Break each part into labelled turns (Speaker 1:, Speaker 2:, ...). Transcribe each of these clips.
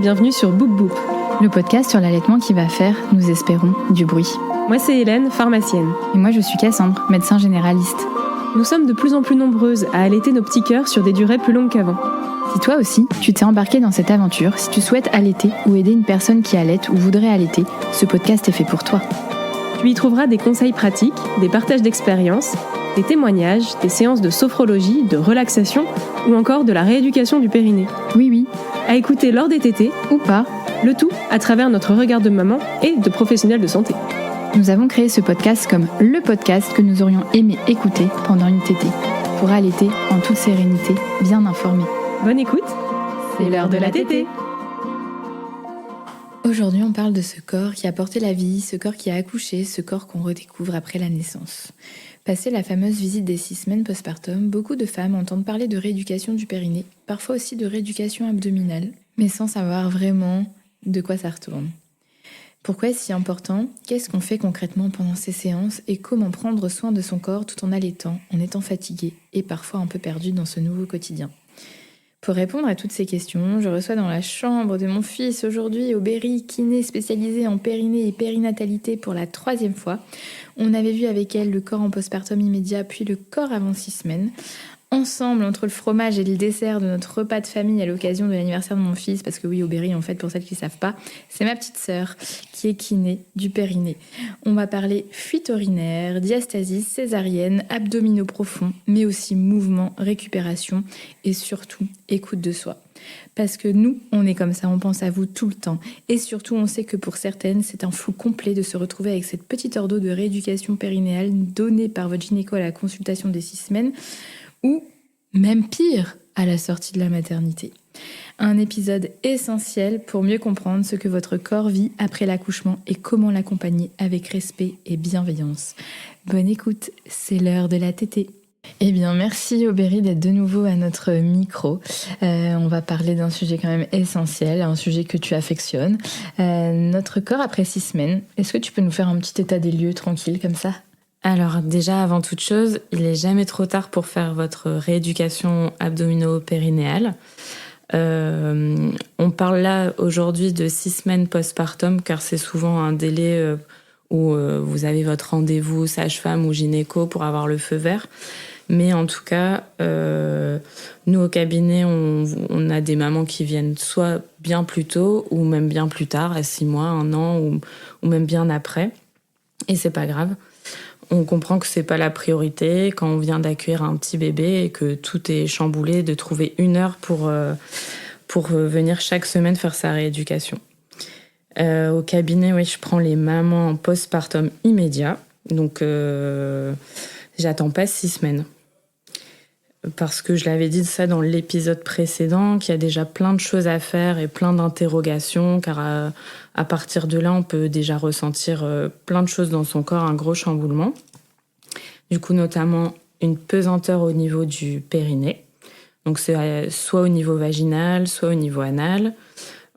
Speaker 1: bienvenue sur Boop Boop,
Speaker 2: le podcast sur l'allaitement qui va faire, nous espérons, du bruit.
Speaker 1: Moi c'est Hélène, pharmacienne.
Speaker 2: Et moi je suis Cassandre, médecin généraliste.
Speaker 1: Nous sommes de plus en plus nombreuses à allaiter nos petits cœurs sur des durées plus longues qu'avant.
Speaker 2: Si toi aussi, tu t'es embarqué dans cette aventure, si tu souhaites allaiter ou aider une personne qui allaite ou voudrait allaiter, ce podcast est fait pour toi.
Speaker 1: Tu y trouveras des conseils pratiques, des partages d'expériences, des témoignages, des séances de sophrologie, de relaxation ou encore de la rééducation du périnée.
Speaker 2: Oui,
Speaker 1: à écouter lors des tétés
Speaker 2: ou pas,
Speaker 1: le tout à travers notre regard de maman et de professionnels de santé.
Speaker 2: Nous avons créé ce podcast comme le podcast que nous aurions aimé écouter pendant une tétée, pour allaiter en toute sérénité, bien informé.
Speaker 1: Bonne écoute, c'est l'heure de la tétée.
Speaker 2: Aujourd'hui, on parle de ce corps qui a porté la vie, ce corps qui a accouché, ce corps qu'on redécouvre après la naissance. Passé la fameuse visite des 6 semaines postpartum, beaucoup de femmes entendent parler de rééducation du périnée, parfois aussi de rééducation abdominale, mais sans savoir vraiment de quoi ça retourne. Pourquoi est-ce si important ? Qu'est-ce qu'on fait concrètement pendant ces séances et comment prendre soin de son corps tout en allaitant, en étant fatigué et parfois un peu perdu dans ce nouveau quotidien ? Pour répondre à toutes ces questions, je reçois dans la chambre de mon fils aujourd'hui Aubéry, kiné spécialisée en périnée et périnatalité pour la 3e fois. On avait vu avec elle le corps en postpartum immédiat puis le corps avant 6 semaines. Ensemble, entre le fromage et le dessert de notre repas de famille à l'occasion de l'anniversaire de mon fils, parce que oui, Aubéry, en fait, pour celles qui ne savent pas, c'est ma petite sœur qui est kiné du périnée. On va parler fuite urinaire, diastasie, césarienne, abdominaux profonds, mais aussi mouvement, récupération et surtout écoute de soi. Parce que nous, on est comme ça, on pense à vous tout le temps. Et surtout, on sait que pour certaines, c'est un flou complet de se retrouver avec cette petite heure d'eau de rééducation périnéale donnée par votre gynéco à la consultation des 6 semaines, ou même pire, à la sortie de la maternité. Un épisode essentiel pour mieux comprendre ce que votre corps vit après l'accouchement et comment l'accompagner avec respect et bienveillance. Bonne écoute, c'est l'heure de la tétée. Eh bien, merci Aubéry d'être de nouveau à notre micro. On va parler d'un sujet quand même essentiel, un sujet que tu affectionnes. Notre corps après 6 semaines. Est-ce que tu peux nous faire un petit état des lieux tranquille comme ça ?
Speaker 3: Alors déjà, avant toute chose, il n'est jamais trop tard pour faire votre rééducation abdomino-périnéale. On parle là aujourd'hui de 6 semaines postpartum car c'est souvent un délai où vous avez votre rendez-vous sage-femme ou gynéco pour avoir le feu vert. Mais en tout cas, nous au cabinet, on a des mamans qui viennent soit bien plus tôt ou même bien plus tard, à 6 mois, 1 an ou même bien après. Et c'est pas grave. On comprend que c'est pas la priorité quand on vient d'accueillir un petit bébé et que tout est chamboulé, de trouver 1 heure pour venir chaque semaine faire sa rééducation. Au cabinet, oui, je prends les mamans en postpartum immédiat. Donc, j'attends pas 6 semaines. Parce que je l'avais dit ça dans l'épisode précédent, qu'il y a déjà plein de choses à faire et plein d'interrogations, car à partir de là, on peut déjà ressentir plein de choses dans son corps, un gros chamboulement. Du coup, notamment une pesanteur au niveau du périnée. Donc, c'est soit au niveau vaginal, soit au niveau anal.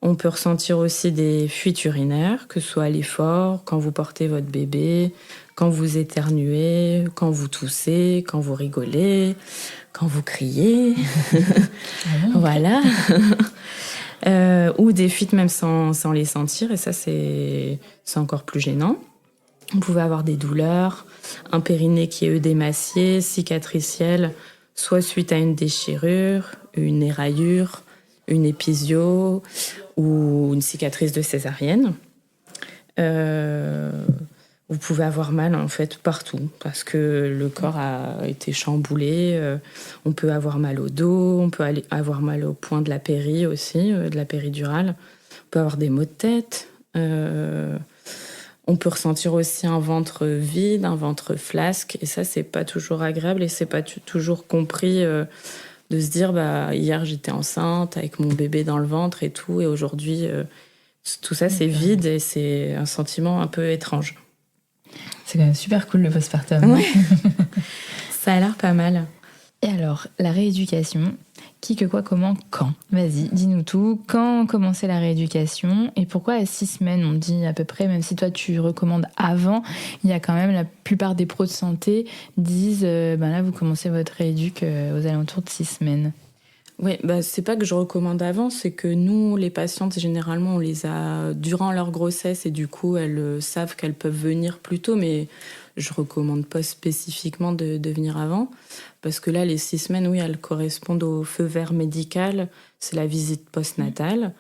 Speaker 3: On peut ressentir aussi des fuites urinaires, que ce soit à l'effort, quand vous portez votre bébé, quand vous éternuez, quand vous toussez, quand vous rigolez, quand vous criez. Voilà. Ou des fuites même sans les sentir, et ça, c'est encore plus gênant. Vous pouvez avoir des douleurs, un périnée qui est œdémacié, cicatriciel, soit suite à une déchirure, une éraillure, une épisio ou une cicatrice de césarienne. Vous pouvez avoir mal en fait partout parce que le corps a été chamboulé. On peut avoir mal au dos, on peut avoir mal au point de la péri aussi, de la péridurale. On peut avoir des maux de tête. On peut ressentir aussi un ventre vide, un ventre flasque. Et ça, c'est pas toujours agréable et c'est pas toujours compris de se dire hier j'étais enceinte avec mon bébé dans le ventre et tout. Et aujourd'hui, tout ça, c'est vide et c'est un sentiment un peu étrange.
Speaker 2: C'est quand même super cool le postpartum.
Speaker 3: Ouais. Ça a l'air pas mal.
Speaker 2: Et alors, la rééducation, qui, que, quoi, comment, quand ? Vas-y, dis-nous tout. Quand commencer la rééducation et pourquoi à 6 semaines, on dit à peu près, même si toi tu recommandes avant, il y a quand même la plupart des pros de santé disent, là vous commencez votre rééduc aux alentours de 6 semaines.
Speaker 3: Oui, c'est pas que je recommande avant, c'est que nous, les patientes, généralement, on les a durant leur grossesse et du coup, elles savent qu'elles peuvent venir plus tôt, mais je recommande pas spécifiquement de venir avant. Parce que là, les 6 semaines, oui, elles correspondent au feu vert médical, c'est la visite postnatale.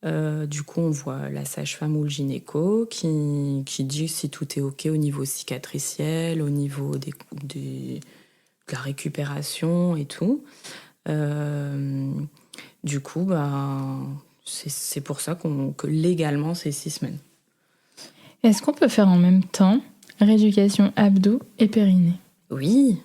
Speaker 3: Du coup, on voit la sage-femme ou le gynéco qui dit si tout est OK au niveau cicatriciel, au niveau de la récupération et tout. Du coup, c'est pour ça que légalement, c'est 6 semaines.
Speaker 2: Est-ce qu'on peut faire en même temps rééducation abdos et périnée?
Speaker 3: Oui.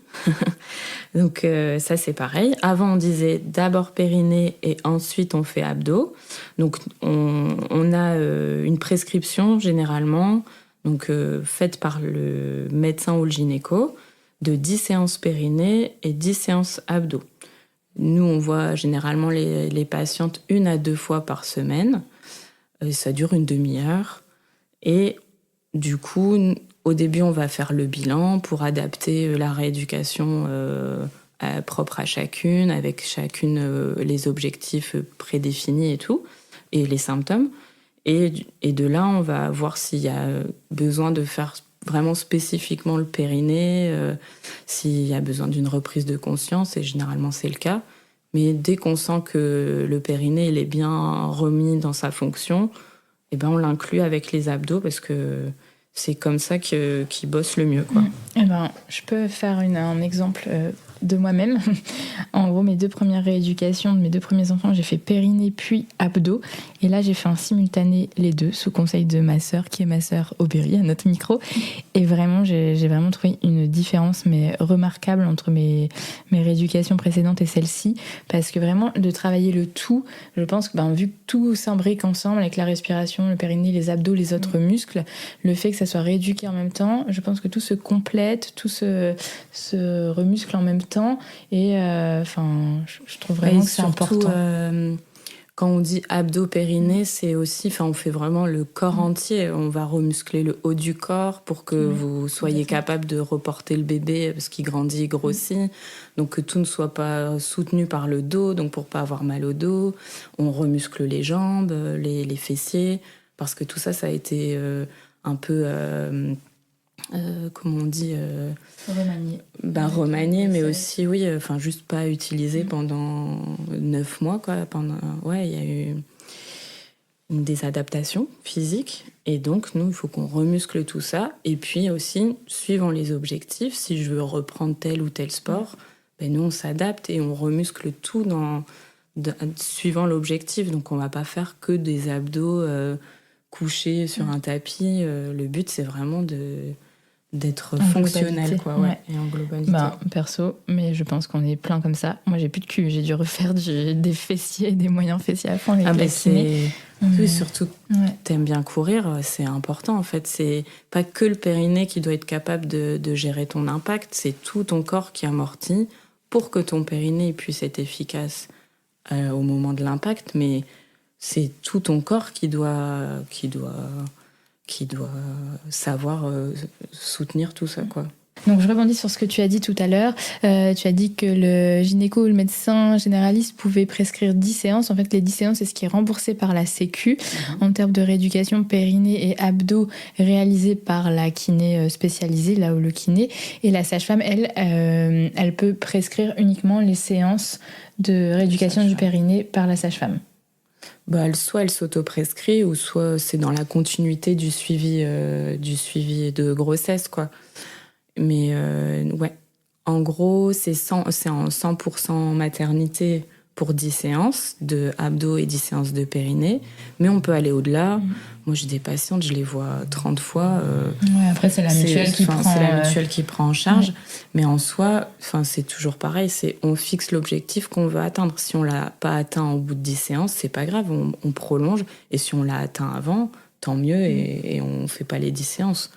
Speaker 3: Donc ça, c'est pareil. Avant, on disait d'abord périnée et ensuite on fait abdos. Donc on a une prescription généralement donc, faite par le médecin ou le gynéco de 10 séances périnée et 10 séances abdos. Nous, on voit généralement les patientes 1 à 2 fois par semaine. Ça dure une demi-heure. Et du coup, au début, on va faire le bilan pour adapter la rééducation propre à chacune, avec chacune les objectifs prédéfinis et tout, et les symptômes. Et de là, on va voir s'il y a besoin de faire vraiment spécifiquement le périnée, s'il y a besoin d'une reprise de conscience, et généralement c'est le cas. Mais dès qu'on sent que le périnée il est bien remis dans sa fonction, eh ben on l'inclut avec les abdos parce que c'est comme ça qu'il bosse le mieux, quoi.
Speaker 2: Je peux faire un exemple de moi-même. En gros, mes 2 premières rééducations de mes 2 premiers enfants, j'ai fait périnée puis abdos. Et là, j'ai fait en simultané les 2 sous conseil de ma sœur, qui est ma sœur Aubéry, à notre micro. Et vraiment, j'ai vraiment trouvé une différence mais remarquable entre mes rééducations précédentes et celle-ci. Parce que vraiment, de travailler le tout, je pense que vu que tout s'imbrique ensemble avec la respiration, le périnée, les abdos, les autres muscles, le fait que ça soit rééduqué en même temps, je pense que tout se complète, tout se remuscle en même temps. Et je trouve vraiment que c'est important.
Speaker 3: Quand on dit abdos périnée, c'est aussi, on fait vraiment le corps entier. On va remuscler le haut du corps pour que vous soyez capable de reporter le bébé parce qu'il grandit, il grossit. Donc que tout ne soit pas soutenu par le dos, donc pour pas avoir mal au dos. On remuscle les jambes, les fessiers, parce que tout ça, ça a été un peu... comment on dit remanié, mais aussi juste pas utilisé pendant 9 mois, quoi. Il y a eu des adaptations physiques et donc nous il faut qu'on remuscle tout ça et puis aussi suivant les objectifs, si je veux reprendre tel ou tel sport, nous on s'adapte et on remuscle tout suivant l'objectif. Donc on va pas faire que des abdos couchés sur un tapis. Le but c'est vraiment d'être fonctionnel, quoi, et en globalité.
Speaker 2: Perso, mais je pense qu'on est plein comme ça. Moi, j'ai plus de cul, j'ai dû refaire des fessiers, des moyens fessiers à fond avec la kiné.
Speaker 3: Oui, surtout t'aimes bien courir, c'est important en fait. C'est pas que le périnée qui doit être capable de gérer ton impact, c'est tout ton corps qui amortit pour que ton périnée puisse être efficace au moment de l'impact, mais c'est tout ton corps qui doit savoir soutenir tout ça, quoi.
Speaker 2: Donc je rebondis sur ce que tu as dit tout à l'heure. Tu as dit que le gynéco ou le médecin généraliste pouvait prescrire 10 séances. En fait, les 10 séances, c'est ce qui est remboursé par la Sécu en termes de rééducation périnée et abdos réalisés par la kiné spécialisée, là où le kiné. Et la sage-femme, elle peut prescrire uniquement les séances de rééducation du périnée par la sage-femme.
Speaker 3: Soit elle s'auto-prescrit, ou soit c'est dans la continuité du suivi de grossesse, quoi. Mais en gros, c'est en 100% maternité pour 10 séances de abdos et 10 séances de périnée. Mais on peut aller au-delà. Moi, j'ai des patientes, je les vois 30 fois.
Speaker 2: Après, c'est la mutuelle
Speaker 3: qui prend en charge. Mais en soi, c'est toujours pareil. On fixe l'objectif qu'on veut atteindre. Si on ne l'a pas atteint au bout de 10 séances, c'est pas grave, on prolonge. Et si on l'a atteint avant, tant mieux, et on ne fait pas les 10 séances.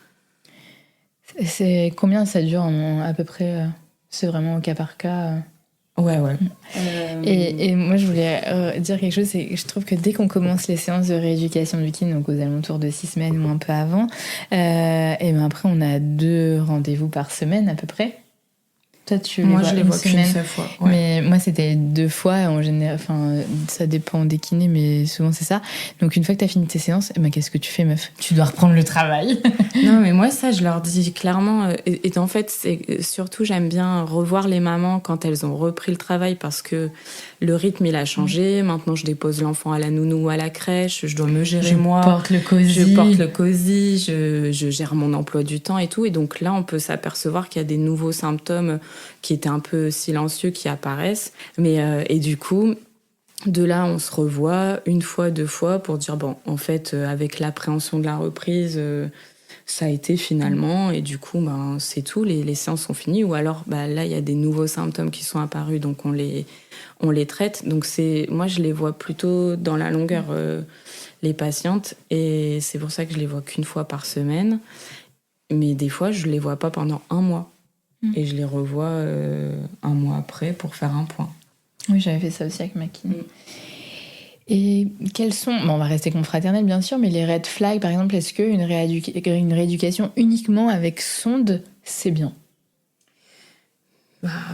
Speaker 2: C'est combien ça dure à peu près C'est vraiment au cas par cas
Speaker 3: Ouais.
Speaker 2: Et moi, je voulais dire quelque chose, c'est que je trouve que dès qu'on commence les séances de rééducation du kiné, donc aux alentours de 6 semaines ou un peu avant, et après, on a 2 rendez-vous par semaine à peu près. Toi, tu
Speaker 3: Moi,
Speaker 2: les
Speaker 3: je les
Speaker 2: une
Speaker 3: vois qu'une
Speaker 2: semaine.
Speaker 3: seule fois. Ouais.
Speaker 2: Mais moi, c'était 2 fois en général. Enfin, ça dépend des kinés, mais souvent c'est ça. Donc, une fois que tu as fini tes séances, eh ben, qu'est-ce que tu fais, meuf? Tu dois reprendre le travail.
Speaker 3: Non, mais moi, ça, je leur dis clairement. Et en fait, c'est surtout, j'aime bien revoir les mamans quand elles ont repris le travail parce que le rythme, il a changé. Maintenant, je dépose l'enfant à la nounou ou à la crèche. Je dois me gérer moi.
Speaker 2: Je porte le
Speaker 3: cosy. Je gère mon emploi du temps et tout. Et donc là, on peut s'apercevoir qu'il y a des nouveaux symptômes qui étaient un peu silencieux qui apparaissent. Et du coup, de là, on se revoit 1 fois, 2 fois pour dire, bon, en fait, avec l'appréhension de la reprise, ça a été finalement, et du coup, ben, c'est tout, les séances sont finies. Ou alors, là, il y a des nouveaux symptômes qui sont apparus, donc on les traite. Donc moi, je les vois plutôt dans la longueur, les patientes, et c'est pour ça que je les vois qu'1 fois par semaine. Mais des fois, je les vois pas pendant 1 mois. Et je les revois 1 mois après pour faire un point.
Speaker 2: Oui, j'avais fait ça aussi avec ma kiné. Et quels sont, bon, on va rester confraternels bien sûr, mais les red flags par exemple, est-ce qu'une rééducation uniquement avec sonde, c'est bien?
Speaker 3: Voilà,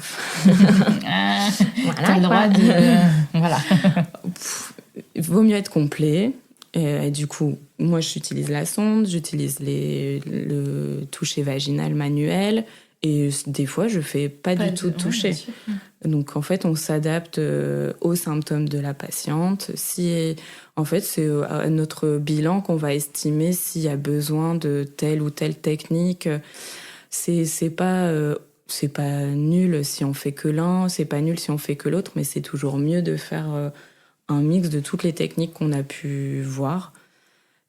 Speaker 2: T'as le droit de... voilà.
Speaker 3: Il vaut mieux être complet. Et du coup, moi, j'utilise la sonde, j'utilise le toucher vaginal manuel. Et des fois, je fais pas du tout de toucher. Donc, en fait, on s'adapte aux symptômes de la patiente. En fait, c'est à notre bilan qu'on va estimer s'il y a besoin de telle ou telle technique. C'est pas nul si on fait que l'un, c'est pas nul si on fait que l'autre, mais c'est toujours mieux de faire un mix de toutes les techniques qu'on a pu voir.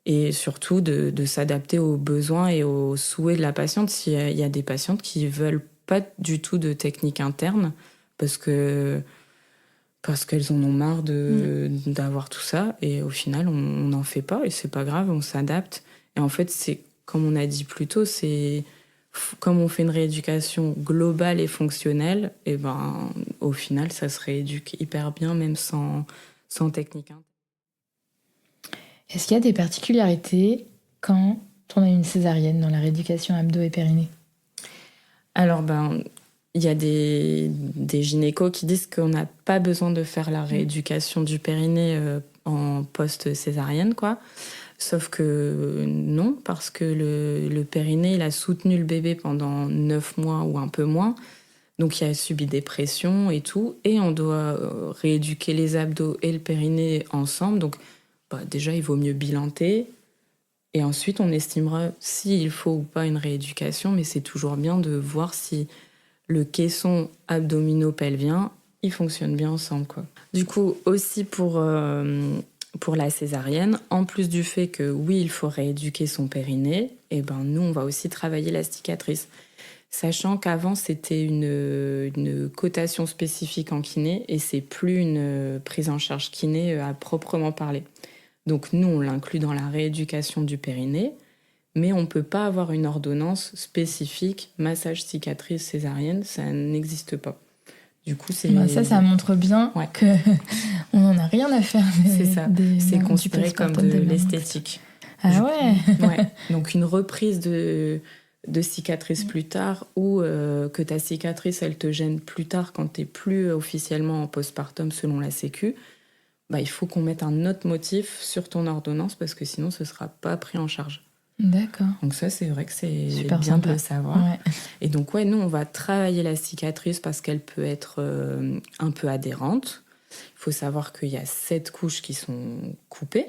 Speaker 3: Et surtout de s'adapter aux besoins et aux souhaits de la patiente. S'il y a des patientes qui veulent pas du tout de technique interne parce qu'elles en ont marre d'avoir tout ça, et au final on n'en fait pas et c'est pas grave, on s'adapte. Et en fait, c'est comme on a dit plus tôt, c'est comme on fait une rééducation globale et fonctionnelle, et ben au final ça se rééduque hyper bien même sans technique interne.
Speaker 2: Est-ce qu'il y a des particularités quand on a une césarienne dans la rééducation abdo et périnée?
Speaker 3: Alors, il y a des gynécos qui disent qu'on n'a pas besoin de faire la rééducation du périnée en post-césarienne, quoi. Sauf que non, parce que le périnée, il a soutenu le bébé pendant 9 mois ou un peu moins. Donc, il a subi des pressions et tout. Et on doit rééduquer les abdos et le périnée ensemble. Donc, déjà, il vaut mieux bilanter. Et ensuite, on estimera s'il faut ou pas une rééducation. Mais c'est toujours bien de voir si le caisson abdominopelvien, il fonctionne bien ensemble, quoi. Du coup, aussi pour la césarienne, en plus du fait que oui, il faut rééduquer son périnée, et nous, on va aussi travailler la cicatrice. Sachant qu'avant, c'était une cotation spécifique en kiné et c'est plus une prise en charge kiné à proprement parler. Donc nous, on l'inclut dans la rééducation du périnée, mais on ne peut pas avoir une ordonnance spécifique massage cicatrice césarienne, ça n'existe pas. Du coup, c'est...
Speaker 2: ça montre bien qu'on n'en a rien à faire.
Speaker 3: C'est ça, c'est considéré comme de l'esthétique.
Speaker 2: Ah ouais.
Speaker 3: Donc une reprise de cicatrice plus tard, ou que ta cicatrice, elle te gêne plus tard quand tu n'es plus officiellement en postpartum selon la Sécu, il faut qu'on mette un autre motif sur ton ordonnance parce que sinon, ce ne sera pas pris en charge.
Speaker 2: D'accord.
Speaker 3: Donc ça, c'est vrai que c'est
Speaker 2: super
Speaker 3: bien
Speaker 2: sympa
Speaker 3: de le savoir.
Speaker 2: Ouais.
Speaker 3: Et donc, nous, on va travailler la cicatrice parce qu'elle peut être un peu adhérente. Il faut savoir qu'il y a 7 couches qui sont coupées.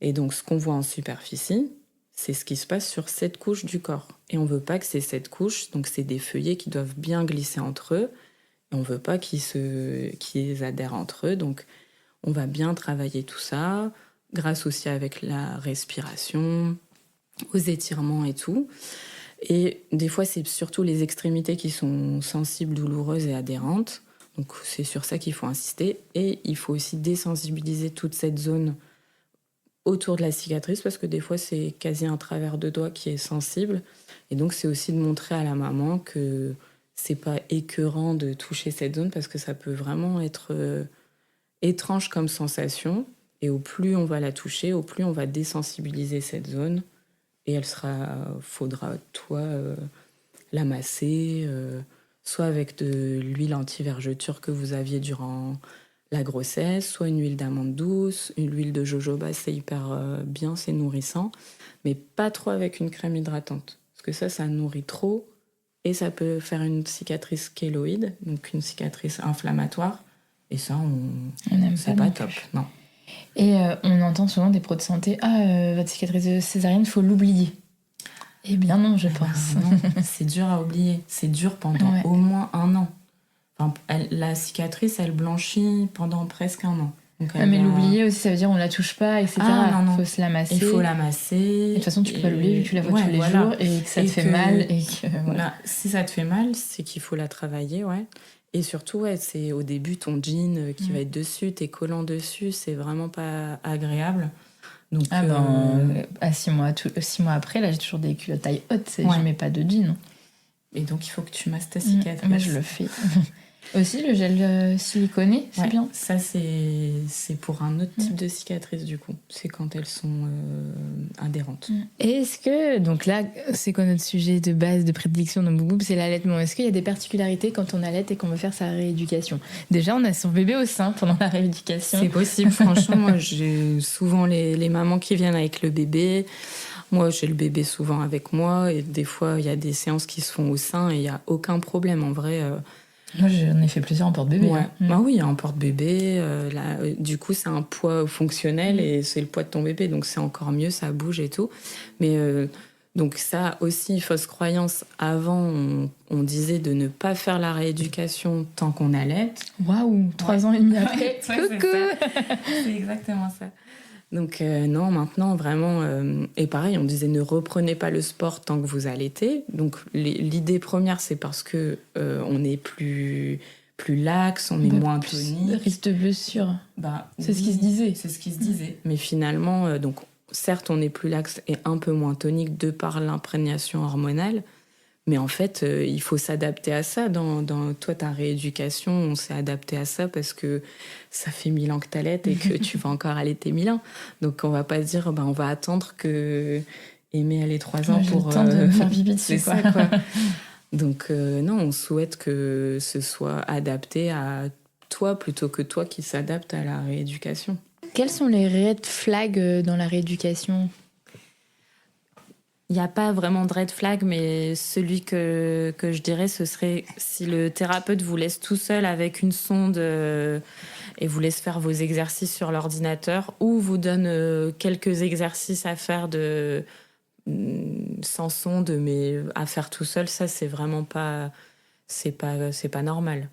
Speaker 3: Et donc, ce qu'on voit en superficie, c'est ce qui se passe sur 7 couches du corps. Et on ne veut pas que ces 7 couches, donc c'est des feuillets qui doivent bien glisser entre eux. Et on ne veut pas qu'ils adhèrent entre eux. Donc, on va bien travailler tout ça, grâce aussi avec la respiration, aux étirements et tout. Et des fois, c'est surtout les extrémités qui sont sensibles, douloureuses et adhérentes. Donc, c'est sur ça qu'il faut insister. Et il faut aussi désensibiliser toute cette zone autour de la cicatrice parce que des fois, c'est quasi un travers de doigt qui est sensible. Et donc, c'est aussi de montrer à la maman que c'est pas écœurant de toucher cette zone parce que ça peut vraiment être étrange comme sensation. Et au plus on va la toucher, au plus on va désensibiliser cette zone. Et faudra, toi, la masser, soit avec de l'huile anti-vergeture que vous aviez durant la grossesse, soit une huile d'amande douce, une huile de jojoba, c'est hyper bien, c'est nourrissant, mais pas trop avec une crème hydratante. Parce que ça nourrit trop et ça peut faire une cicatrice kéloïde, donc une cicatrice inflammatoire. Et ça, c'est pas top. Non.
Speaker 2: Et on entend souvent des pros de santé, votre cicatrice césarienne, faut l'oublier. Eh bien non, je pense.
Speaker 3: Non, c'est dur à oublier. C'est dur pendant au moins 1 an. Enfin, la cicatrice, elle blanchit pendant presque 1 an. Donc
Speaker 2: mais l'oublier aussi, ça veut dire on la touche pas, etc.
Speaker 3: Non.
Speaker 2: Faut se la masser.
Speaker 3: Il faut la masser. Et
Speaker 2: de toute façon, tu peux pas l'oublier vu que tu la vois tous les jours et que ça te fait mal. Et que,
Speaker 3: voilà. Si ça te fait mal, c'est qu'il faut la travailler, ouais. Et surtout, c'est au début ton jean qui va être dessus, tes collants dessus, c'est vraiment pas agréable. Donc,
Speaker 2: à 6 mois après, là, j'ai toujours des culottes taille haute, je mets pas de jean.
Speaker 3: Et donc, il faut que tu masses ta cicatrice.
Speaker 2: Moi, je le fais. Aussi, le gel siliconé, c'est bien.
Speaker 3: Ça, c'est pour un autre type de cicatrice, du coup. C'est quand elles sont adhérentes.
Speaker 2: Et est-ce que, donc là, c'est quoi notre sujet de base de prédilection dans Boubou, c'est l'allaitement. Est-ce qu'il y a des particularités quand on allaite et qu'on veut faire sa rééducation? Déjà, on a son bébé au sein pendant la rééducation.
Speaker 3: C'est possible, franchement. Moi, j'ai souvent les mamans qui viennent avec le bébé. Moi, j'ai le bébé souvent avec moi. Et des fois, il y a des séances qui se font au sein et il n'y a aucun problème. En vrai...
Speaker 2: Moi, j'en ai fait plusieurs en porte-bébé.
Speaker 3: Ouais. Bah oui, en porte-bébé. Du coup, c'est un poids fonctionnel et c'est le poids de ton bébé. Donc, c'est encore mieux, ça bouge et tout. Mais donc, ça aussi, fausse croyance. Avant, on disait de ne pas faire la rééducation tant qu'on allait.
Speaker 2: Waouh, 3 ans et demi après.
Speaker 3: Coucou. C'est exactement ça. Donc non, maintenant vraiment, et pareil, on disait ne reprenez pas le sport tant que vous allaitez. Donc l'idée première, c'est parce que on est plus laxe, on est moins tonique.
Speaker 2: Risque de blessure. C'est ce qui se disait.
Speaker 3: C'est ce qui se disait. Mais finalement, donc certes, on est plus laxe et un peu moins tonique de par l'imprégnation hormonale. Mais en fait, il faut s'adapter à ça. Dans toi, ta rééducation, on s'est adapté à ça parce que ça fait 1000 ans que t'allaites et que tu vas encore allaiter 1000 ans. Donc, on va pas se dire, on va attendre que Aimée elle ait 3 ans pour...
Speaker 2: J'ai le temps de me faire pipi dessus,
Speaker 3: c'est ça, quoi. Donc, non, on souhaite que ce soit adapté à toi plutôt que toi qui s'adapte à la rééducation.
Speaker 2: Quels sont les red flags dans la rééducation ?
Speaker 3: Il n'y a pas vraiment de red flag, mais celui que je dirais, ce serait si le thérapeute vous laisse tout seul avec une sonde et vous laisse faire vos exercices sur l'ordinateur ou vous donne quelques exercices à faire sans sonde, mais à faire tout seul, ça, c'est vraiment pas... C'est pas normal.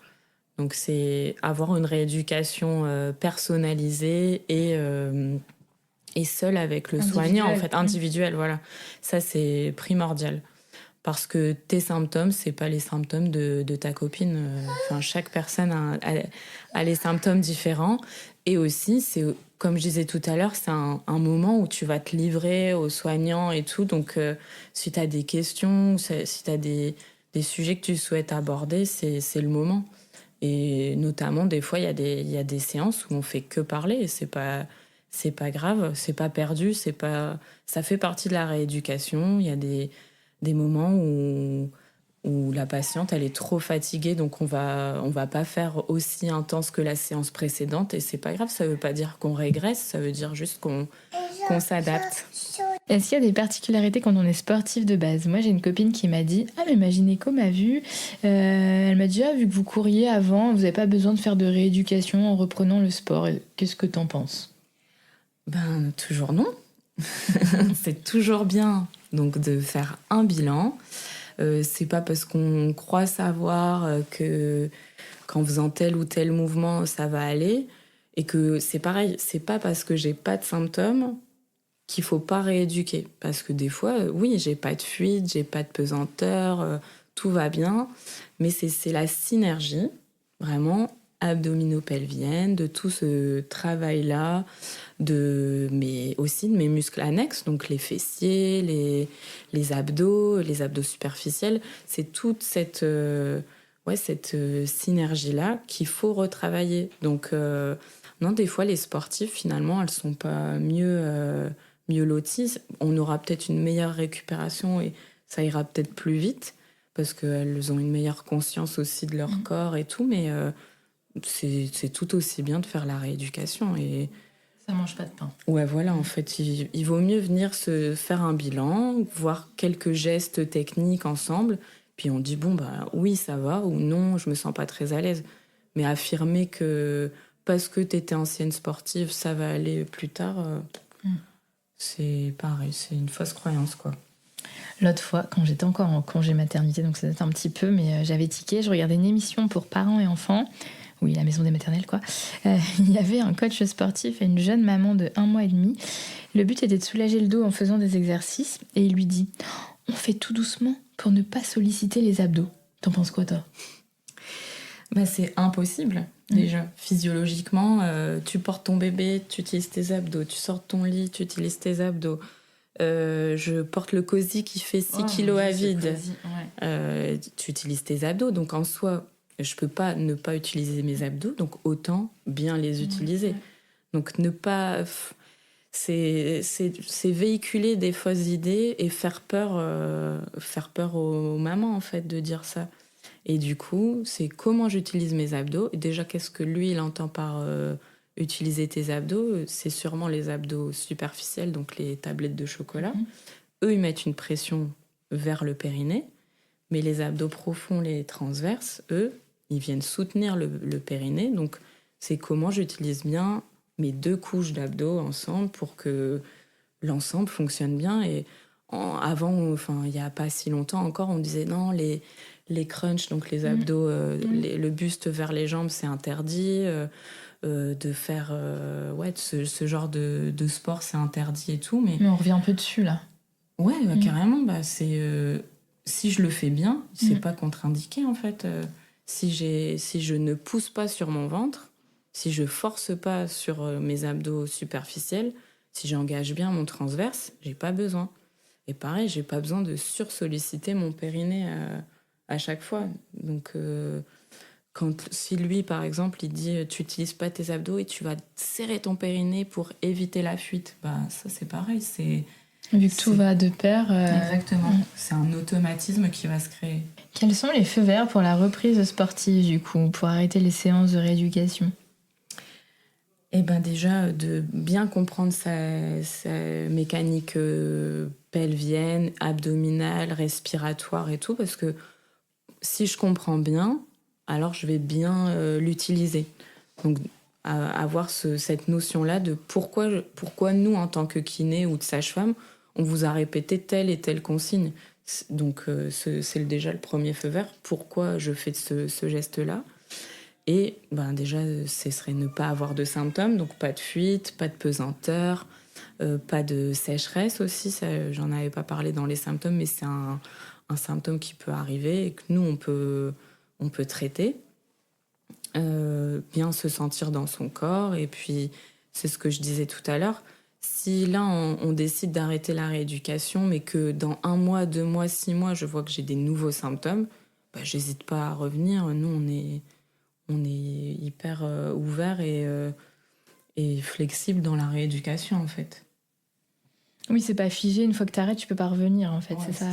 Speaker 3: Donc, c'est avoir une rééducation personnalisée et seul avec le soignant, en fait, individuel, voilà. Ça, c'est primordial. Parce que tes symptômes, c'est pas les symptômes de ta copine. Enfin, chaque personne a les symptômes différents. Et aussi, c'est, comme je disais tout à l'heure, c'est un moment où tu vas te livrer aux soignants et tout. Donc, si tu as des questions, si tu as des sujets que tu souhaites aborder, c'est le moment. Et notamment, des fois, il y a des séances où on fait que parler et c'est pas grave, c'est pas perdu, ça fait partie de la rééducation. Il y a des moments où la patiente, elle est trop fatiguée, donc on va pas faire aussi intense que la séance précédente et c'est pas grave, ça veut pas dire qu'on régresse, ça veut dire juste qu'on s'adapte.
Speaker 2: Est-ce qu'il y a des particularités quand on est sportif de base ? Moi, j'ai une copine qui m'a dit « Ah, mais ma gynéco m'a vue. Elle m'a dit « Ah, vu que vous couriez avant, vous n'avez pas besoin de faire de rééducation en reprenant le sport. » Qu'est-ce que t'en penses ?
Speaker 3: Toujours non. C'est toujours bien donc de faire un bilan. C'est pas parce qu'on croit savoir que qu'en faisant tel ou tel mouvement, ça va aller. Et que c'est pareil, c'est pas parce que j'ai pas de symptômes qu'il faut pas rééduquer. Parce que des fois, oui, j'ai pas de fuite, j'ai pas de pesanteur, tout va bien. Mais c'est la synergie, vraiment, abdominopelvienne, de tout ce travail-là, mais aussi de mes muscles annexes, donc les fessiers, les abdos superficiels. C'est toute cette synergie-là qu'il faut retravailler. Donc, non, des fois, les sportifs, finalement, elles sont pas mieux loties. On aura peut-être une meilleure récupération et ça ira peut-être plus vite parce qu'elles ont une meilleure conscience aussi de leur corps et tout, mais c'est tout aussi bien de faire la rééducation. Et
Speaker 2: ça mange pas de pain.
Speaker 3: ouais, voilà, en fait, il vaut mieux venir se faire un bilan, voir quelques gestes techniques ensemble, puis on dit, bon, bah oui, ça va, ou non, je me sens pas très à l'aise. Mais affirmer que parce que t'étais ancienne sportive, ça va aller plus tard, c'est pareil, c'est une fausse croyance, quoi.
Speaker 2: L'autre fois, quand j'étais encore en congé maternité, donc ça date un petit peu, mais j'avais tiqué, je regardais une émission pour parents et enfants, oui, la maison des maternelles, quoi. Il y avait un coach sportif et une jeune maman de 1 mois et demi. Le but était de soulager le dos en faisant des exercices, et il lui dit « On fait tout doucement pour ne pas solliciter les abdos. » T'en penses quoi, toi ?
Speaker 3: Bah, c'est impossible, déjà. Physiologiquement, tu portes ton bébé, tu utilises tes abdos. Tu sors de ton lit, tu utilises tes abdos. Je porte le cosy qui fait 6 kilos à vide. Tu utilises tes abdos. Donc, en soi, je peux pas ne pas utiliser mes abdos. Donc, autant bien les utiliser. Donc, ne pas... C'est véhiculer des fausses idées et faire peur aux mamans, en fait, de dire ça. Et du coup, c'est comment j'utilise mes abdos. Et déjà, qu'est-ce que lui, il entend par utiliser tes abdos? C'est sûrement les abdos superficiels, donc les tablettes de chocolat. Eux, ils mettent une pression vers le périnée. Mais les abdos profonds, les transverses, eux, ils viennent soutenir le périnée. Donc, c'est comment j'utilise bien mes 2 couches d'abdos ensemble pour que l'ensemble fonctionne bien. Et avant, enfin, il n'y a pas si longtemps encore, on disait non, les crunchs, donc les abdos, le buste vers les jambes, c'est interdit. De faire ce genre de sport, c'est interdit et tout. Mais
Speaker 2: on revient un peu dessus, là.
Speaker 3: Ouais, carrément. Bah, si je le fais bien, c'est pas contre-indiqué, en fait. Si je ne pousse pas sur mon ventre, si je force pas sur mes abdos superficiels, si j'engage bien mon transverse, j'ai pas besoin. Et pareil, j'ai pas besoin de sursolliciter mon périnée à chaque fois. Donc, si lui, par exemple, il dit tu n'utilises pas tes abdos et tu vas serrer ton périnée pour éviter la fuite, bah ça c'est pareil.
Speaker 2: Vu que tout va de pair.
Speaker 3: Exactement. C'est un automatisme qui va se créer.
Speaker 2: Quels sont les feux verts pour la reprise sportive, du coup, pour arrêter les séances de rééducation ?
Speaker 3: Eh ben déjà, de bien comprendre sa mécanique pelvienne, abdominale, respiratoire et tout, parce que si je comprends bien, alors je vais bien l'utiliser. Donc, avoir cette notion-là de pourquoi nous, en tant que kiné ou de sage-femme, on vous a répété telle et telle consigne. Donc, c'est déjà le premier feu vert. Pourquoi je fais ce geste-là ? Et ben déjà, ce serait ne pas avoir de symptômes, donc pas de fuite, pas de pesanteur, pas de sécheresse aussi. Ça, j'en avais pas parlé dans les symptômes, mais c'est un symptôme qui peut arriver et que nous, on peut traiter. Bien se sentir dans son corps. Et puis, c'est ce que je disais tout à l'heure. Si là, on décide d'arrêter la rééducation, mais que dans 1 mois, 2 mois, 6 mois, je vois que j'ai des nouveaux symptômes, bah, j'hésite pas à revenir. Nous, on est hyper ouvert et flexible dans la rééducation, en fait.
Speaker 2: Oui, c'est pas figé. Une fois que t'arrêtes, tu peux pas revenir, en fait. Ouais, c'est ça.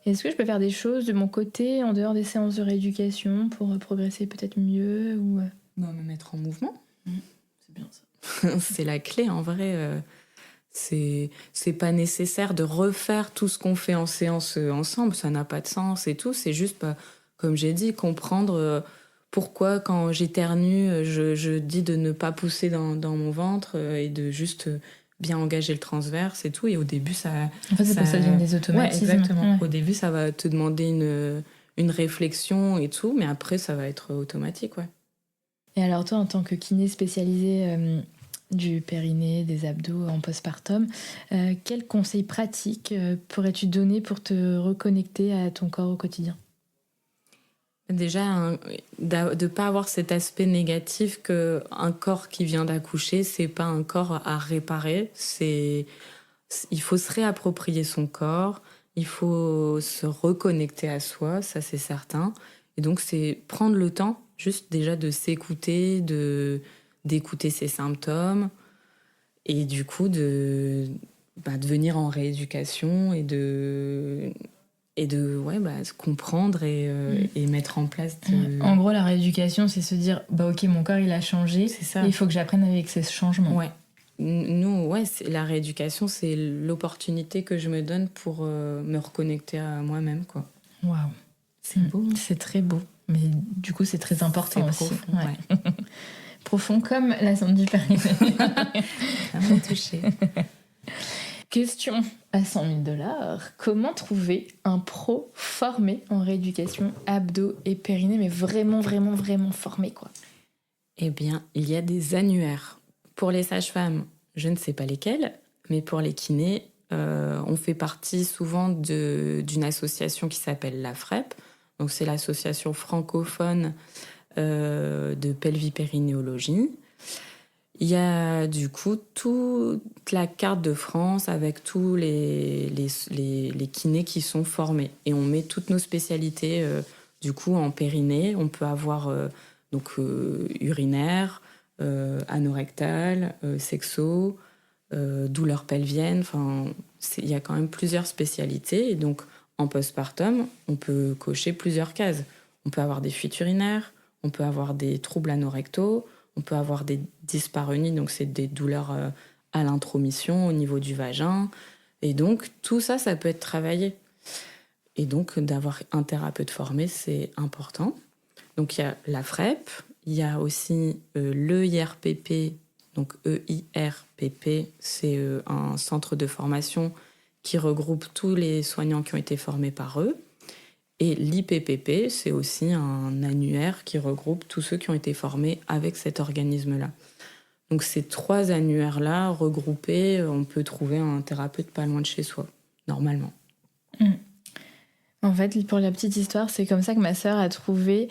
Speaker 2: Est-ce que je peux faire des choses de mon côté, en dehors des séances de rééducation, pour progresser peut-être mieux ou...
Speaker 3: Non, me mettre en mouvement. C'est bien ça. C'est la clé, en vrai. C'est pas nécessaire de refaire tout ce qu'on fait en séance ensemble. Ça n'a pas de sens et tout. C'est juste, comme j'ai dit, comprendre... pourquoi, quand j'éternue, je dis de ne pas pousser dans mon ventre et de juste bien engager le transverse et tout. Et au début, ça...
Speaker 2: En fait, c'est pour ça devient des automatismes.
Speaker 3: Ouais, exactement. Ouais. Au début, ça va te demander une réflexion et tout, mais après, ça va être automatique, ouais.
Speaker 2: Et alors, toi, en tant que kiné spécialisé du périnée, des abdos en postpartum, quels conseils pratiques pourrais-tu donner pour te reconnecter à ton corps au quotidien ?
Speaker 3: Déjà, de pas avoir cet aspect négatif que un corps qui vient d'accoucher, c'est pas un corps à réparer. Il faut se réapproprier son corps, il faut se reconnecter à soi, ça c'est certain. Et donc c'est prendre le temps, juste déjà de s'écouter, d'écouter ses symptômes, et du coup de venir en rééducation et de et de se comprendre et mettre en place.
Speaker 2: En gros, la rééducation, c'est se dire ok, mon corps il a changé,
Speaker 3: c'est ça.
Speaker 2: Et il faut que j'apprenne avec ces changements.
Speaker 3: Ouais. Nous, la rééducation, c'est l'opportunité que je me donne pour me reconnecter à moi-même, quoi.
Speaker 2: Waouh,
Speaker 3: c'est beau.
Speaker 2: C'est très beau, mais du coup, c'est très important
Speaker 3: c'est
Speaker 2: aussi.
Speaker 3: Profond, ouais.
Speaker 2: Profond comme la sonde du périnée.
Speaker 3: Ça m'a touchée.
Speaker 2: Question à 100 000 $. Comment trouver un pro formé en rééducation abdos et périnée, mais vraiment, vraiment, vraiment formé, quoi?
Speaker 3: Eh bien, il y a des annuaires. Pour les sages-femmes, je ne sais pas lesquelles, mais pour les kinés, on fait partie souvent d'une association qui s'appelle l'AFREP. Donc, c'est l'association francophone de pelvipérinéologie. Il y a du coup toute la carte de France avec tous les kinés qui sont formés. Et on met toutes nos spécialités du coup en périnée. On peut avoir urinaire, anorectal, sexo, douleurs pelviennes. Enfin, il y a quand même plusieurs spécialités. Et donc, en postpartum, on peut cocher plusieurs cases. On peut avoir des fuites urinaires, on peut avoir des troubles anorectaux, on peut avoir des dyspareunies, donc c'est des douleurs à l'intromission au niveau du vagin. Et donc, tout ça, ça peut être travaillé. Et donc, d'avoir un thérapeute formé, c'est important. Donc, il y a la FREP, il y a aussi l'EIRPP. Donc, EIRPP, c'est un centre de formation qui regroupe tous les soignants qui ont été formés par eux. Et l'IPPP, c'est aussi un annuaire qui regroupe tous ceux qui ont été formés avec cet organisme-là. Donc ces 3 annuaires-là, regroupés, on peut trouver un thérapeute pas loin de chez soi, normalement.
Speaker 2: En fait, pour la petite histoire, c'est comme ça que ma sœur a trouvé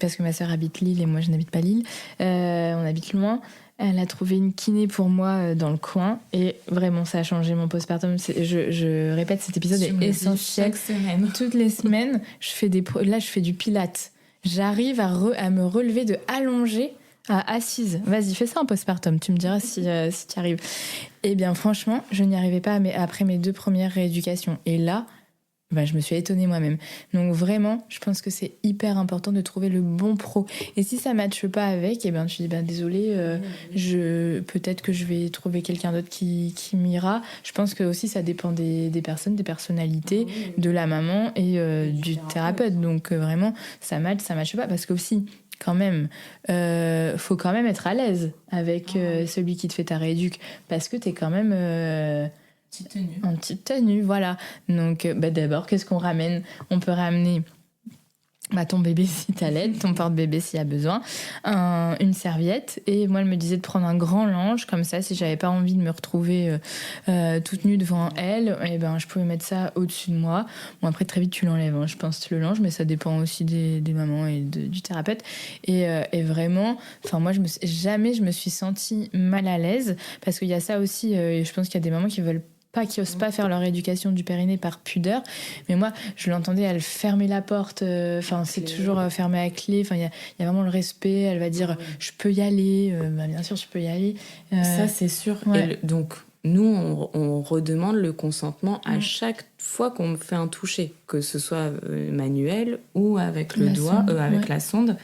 Speaker 2: parce que ma sœur habite Lille et moi je n'habite pas Lille, on habite loin. Elle a trouvé une kiné pour moi dans le coin et vraiment ça a changé mon postpartum. Je répète, cet épisode est essentiel.
Speaker 3: Chaque semaine.
Speaker 2: Toutes les semaines, je fais du pilates. J'arrive à me relever de allongée à assise. Vas-y, fais ça en postpartum, tu me diras si tu y arrives. Eh bien franchement, je n'y arrivais pas après mes 2 premières rééducations. Et là, je me suis étonnée moi-même. Donc vraiment, je pense que c'est hyper important de trouver le bon pro. Et si ça ne matche pas avec, tu dis désolé, peut-être que je vais trouver quelqu'un d'autre qui m'ira. Je pense que aussi ça dépend des personnes, des personnalités, de la maman et du thérapeute. Donc vraiment, ça matche pas. Parce que aussi, quand même, faut quand même être à l'aise avec celui qui te fait ta rééduque. Parce que t'es quand même... en petite tenue, voilà. Donc, d'abord, qu'est-ce qu'on ramène? On peut ramener ton bébé si t'as l'aide, ton porte-bébé s'il y a besoin, une serviette. Et moi, elle me disait de prendre un grand linge, comme ça, si j'avais pas envie de me retrouver toute nue devant elle, je pouvais mettre ça au-dessus de moi. Bon, après, très vite, tu l'enlèves, hein, je pense, tu le linge, mais ça dépend aussi des mamans et du thérapeute. Et vraiment, moi, jamais je me suis sentie mal à l'aise, parce qu'il y a ça aussi, et je pense qu'il y a des mamans qui osent pas faire leur éducation du périnée par pudeur, mais moi je l'entendais, elle fermait la porte, c'est toujours fermé à clé, il y a vraiment le respect, elle va dire je peux y aller, bien sûr je peux y aller,
Speaker 3: ça c'est sûr.
Speaker 2: Ouais.
Speaker 3: Et donc nous on redemande le consentement à chaque fois qu'on fait un toucher, que ce soit manuel ou avec le doigt, avec la sonde.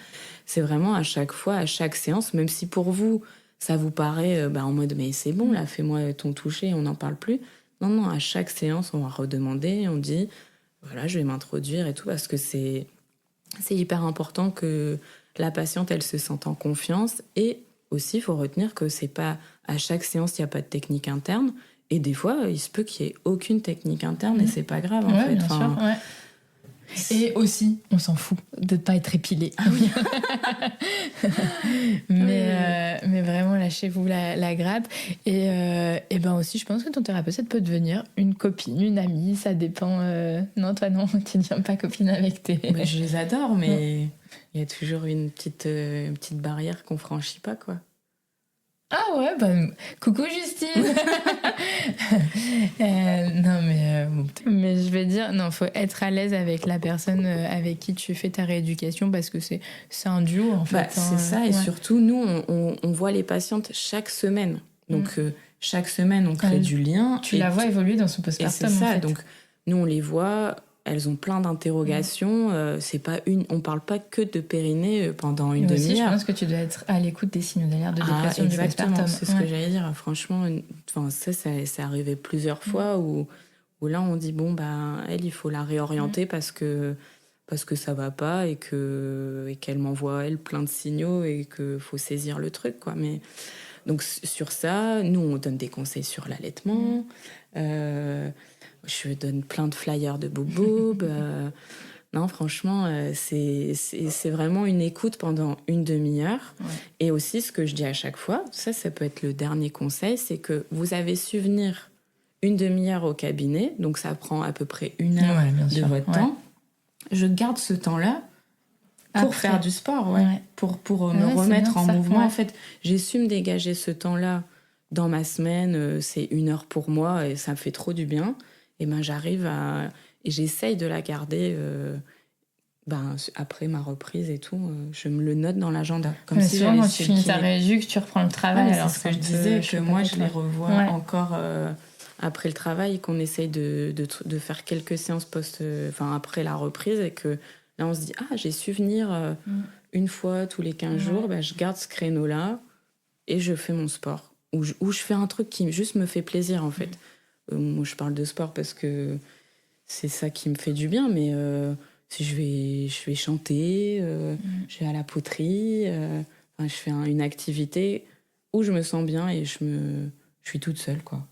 Speaker 3: C'est vraiment à chaque fois, à chaque séance, même si pour vous ça vous paraît en mode mais c'est bon là, fais-moi ton toucher, on n'en parle plus. Non, à chaque séance, on va redemander, on dit, voilà, je vais m'introduire et tout, parce que c'est hyper important que la patiente, elle se sente en confiance. Et aussi, il faut retenir que c'est pas, à chaque séance, il n'y a pas de technique interne. Et des fois, il se peut qu'il n'y ait aucune technique interne et c'est pas grave, en fait.
Speaker 2: Bien sûr, ouais. Et aussi, on s'en fout de ne pas être épilé.
Speaker 3: Ah oui.
Speaker 2: mais vraiment, lâchez-vous la grappe. Et aussi, je pense que ton thérapeute, ça peut devenir une copine, une amie, ça dépend. Non, toi, non, tu ne deviens pas copine avec tes...
Speaker 3: Je les adore, mais il y a toujours une petite barrière qu'on franchit pas, quoi.
Speaker 2: Ah ouais, coucou Justine. Non mais je vais dire, non, faut être à l'aise avec la personne avec qui tu fais ta rééducation, parce que c'est un duo en fait.
Speaker 3: C'est ça, et surtout nous on voit les patientes chaque semaine, donc chaque semaine on crée du lien.
Speaker 2: Tu la vois évoluer dans son postpartum.
Speaker 3: Et c'est ça,
Speaker 2: en fait.
Speaker 3: donc nous on les voit, elles ont plein d'interrogations. On parle pas que de périnée pendant une demi-heure.
Speaker 2: Aussi, je pense que tu dois être à l'écoute des signaux d'alerte de dépression du postpartum.
Speaker 3: C'est ce que j'allais dire. Franchement, ça c'est arrivé plusieurs fois où là on dit elle, il faut la réorienter parce que ça va pas et qu'elle m'envoie elle plein de signaux et que faut saisir le truc, quoi. Mais donc sur ça, nous on donne des conseils sur l'allaitement. Je donne plein de flyers de Boub. Non, franchement, c'est vraiment une écoute pendant une demi-heure. Ouais. Et aussi, ce que je dis à chaque fois, ça peut être le dernier conseil, c'est que vous avez su venir une demi-heure au cabinet, donc ça prend à peu près 1 heure de votre temps. Je garde ce temps-là pour faire du sport, pour me remettre en mouvement. Ouais. En fait, j'ai su me dégager ce temps-là dans ma semaine. C'est 1 heure pour moi et ça me fait trop du bien. Et j'arrive et j'essaye de la garder après ma reprise et tout. Je me le note dans l'agenda.
Speaker 2: Comme si souvent, quand tu finis ta rééduque, tu reprends le travail.
Speaker 3: Alors, ce que je disais, que moi, je les revois encore après le travail, qu'on essaye de faire quelques séances après la reprise, et que là, on se dit, j'ai su venir une fois tous les 15 jours, je garde ce créneau-là et je fais mon sport. Ou je fais un truc qui juste me fait plaisir, en fait. Moi, je parle de sport parce que c'est ça qui me fait du bien, mais si je vais chanter, je vais à la poterie, je fais une activité où je me sens bien et je suis toute seule, quoi.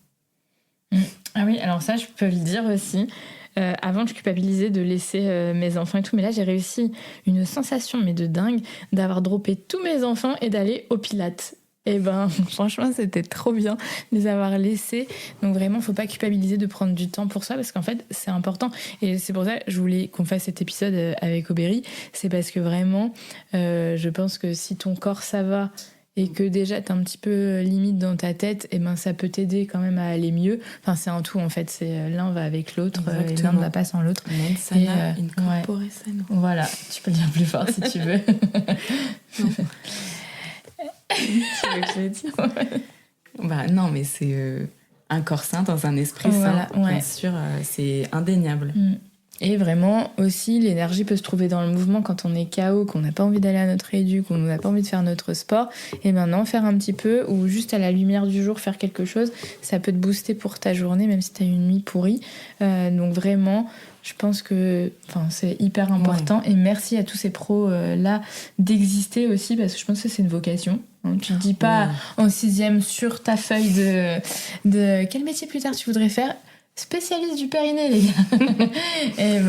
Speaker 2: Ah oui, alors ça, je peux le dire aussi. Avant, je culpabilisais de laisser mes enfants et tout, mais là, j'ai réussi une sensation, mais de dingue, d'avoir droppé tous mes enfants et d'aller au Pilates. Et franchement, c'était trop bien de les avoir laissés. Donc vraiment, faut pas culpabiliser de prendre du temps pour ça, parce qu'en fait, c'est important. Et c'est pour ça que je voulais qu'on fasse cet épisode avec Aubéry. C'est parce que vraiment, je pense que si ton corps, ça va, et que déjà t'es un petit peu limite dans ta tête, ça peut t'aider quand même à aller mieux. Enfin, c'est un tout, en fait. C'est l'un va avec l'autre, et l'un ne va pas sans l'autre.
Speaker 3: Mens sana in corpore sano.
Speaker 2: Voilà, tu peux le dire plus fort si tu veux.
Speaker 3: Tu veux que je le dise? Non, mais c'est un corps sain dans un esprit sain. Bien sûr, c'est indéniable.
Speaker 2: Et vraiment, aussi, l'énergie peut se trouver dans le mouvement quand on est KO, qu'on n'a pas envie d'aller à notre rééduque, qu'on n'a pas envie de faire notre sport. Et maintenant, faire un petit peu, ou juste à la lumière du jour, faire quelque chose, ça peut te booster pour ta journée, même si tu as une nuit pourrie. Donc vraiment, je pense que c'est hyper important. Et merci à tous ces pros-là d'exister aussi, parce que je pense que c'est une vocation. Tu ne dis pas en 6e sur ta feuille de quel métier plus tard tu voudrais faire. Spécialiste du périnée, les gars. Et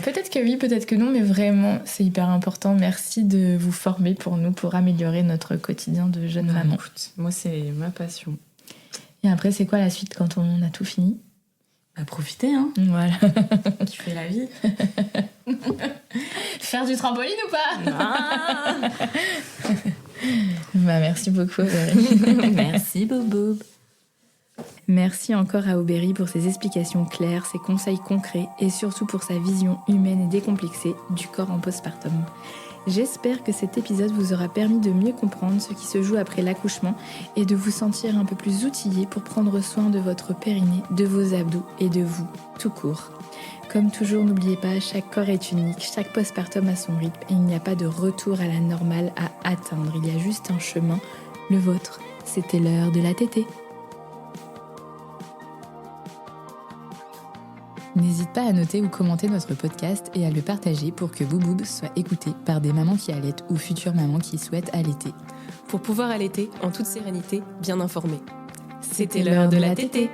Speaker 2: peut-être que oui, peut-être que non, mais vraiment, c'est hyper important. Merci de vous former pour nous, pour améliorer notre quotidien de jeune maman.
Speaker 3: Écoute, moi, c'est ma passion.
Speaker 2: Et après, c'est quoi la suite quand on a tout fini?
Speaker 3: Profiter, hein.
Speaker 2: Voilà.
Speaker 3: Kiffer la vie.
Speaker 2: Faire du trampoline ou pas? Merci beaucoup, Aubéry.
Speaker 3: Merci, Boub.
Speaker 2: Merci encore à Aubéry pour ses explications claires, ses conseils concrets et surtout pour sa vision humaine et décomplexée du corps en postpartum. J'espère que cet épisode vous aura permis de mieux comprendre ce qui se joue après l'accouchement et de vous sentir un peu plus outillé pour prendre soin de votre périnée, de vos abdos et de vous, tout court. Comme toujours, n'oubliez pas, chaque corps est unique, chaque postpartum a son rythme et il n'y a pas de retour à la normale à atteindre. Il y a juste un chemin, le vôtre. C'était l'heure de la tétée. N'hésite pas à noter ou commenter notre podcast et à le partager pour que Boub soit écouté par des mamans qui allaitent ou futures mamans qui souhaitent allaiter.
Speaker 1: Pour pouvoir allaiter en toute sérénité, bien informée. C'était l'heure de la tétée.